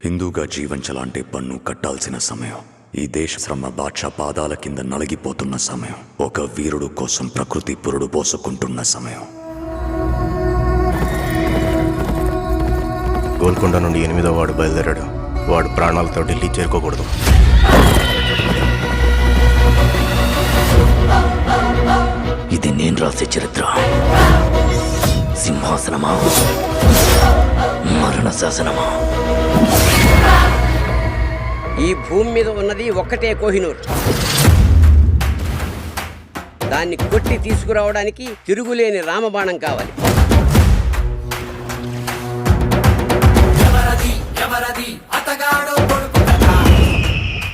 హిందూగా జీవించాలంటే పన్ను కట్టాల్సిన సమయం. ఈ దేశ శ్రమ బాద్షా పాదాల కింద నలిగిపోతున్న సమయం. ఒక వీరుడు కోసం ప్రకృతి పురుడు పోసుకుంటున్న సమయం. గోల్కొండ నుండి 8వ వాడు బయలుదేరాడు. వాడు ప్రాణాలతో ఢిల్లీ చేరుకోకూడదు. ఇది నేను రాసే చరిత్ర. సింహాసనమా, మరణ శాసనమా? ఈ భూమి మీద ఉన్నది ఒక్కటే కోహినూర్. దాన్ని కొట్టి తీసుకురావడానికి తిరుగులేని రామబాణం కావాలి.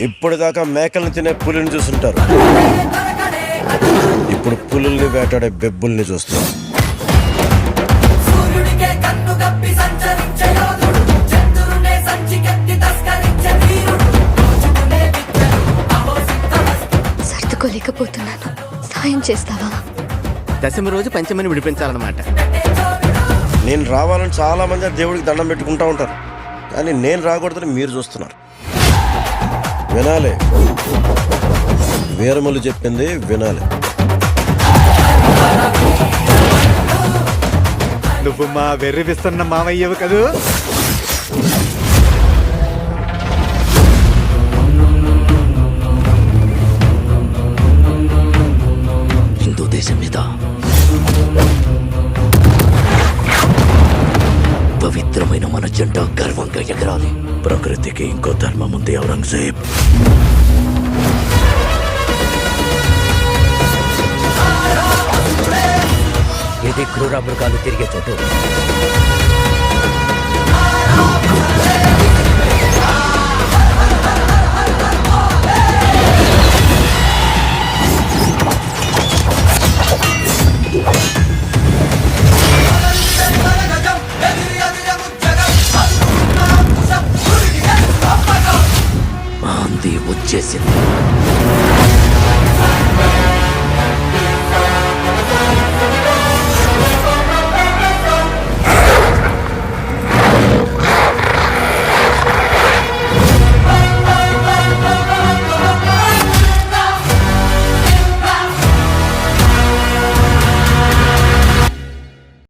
ఇప్పుడు దాకా మేకల్ని తినే పులిని చూస్తుంటారు. ఇప్పుడు పులుల్ని వేటాడే బెబ్బుల్ని చూస్తారు. సర్దుకోలేకపోతున్నాను, సాయం చేస్తావా? దశమి రోజు పంచమని విడిపించాలన్నమాట. నేను రావాలని చాలా మంది దేవుడికి దండం పెట్టుకుంటా ఉంటారు, కానీ నేను రాకూడదని మీరు చూస్తున్నారు. వినాలి, వీరమల్లు చెప్పింది వినాలి. నువ్వు మా వెర్రివిస్తున్న మామయ్యవు కదూ. హిందూ దేశం మీద పవిత్రమైన మన జెండా గర్వంగా ఎగరాలి. ప్రకృతికి ఇంకో ధర్మం ఉంది ఔరంగజేబ్. ఇది క్రూర మృగాలు తిరిగే చోటు. ఆంది వచ్చేసింది.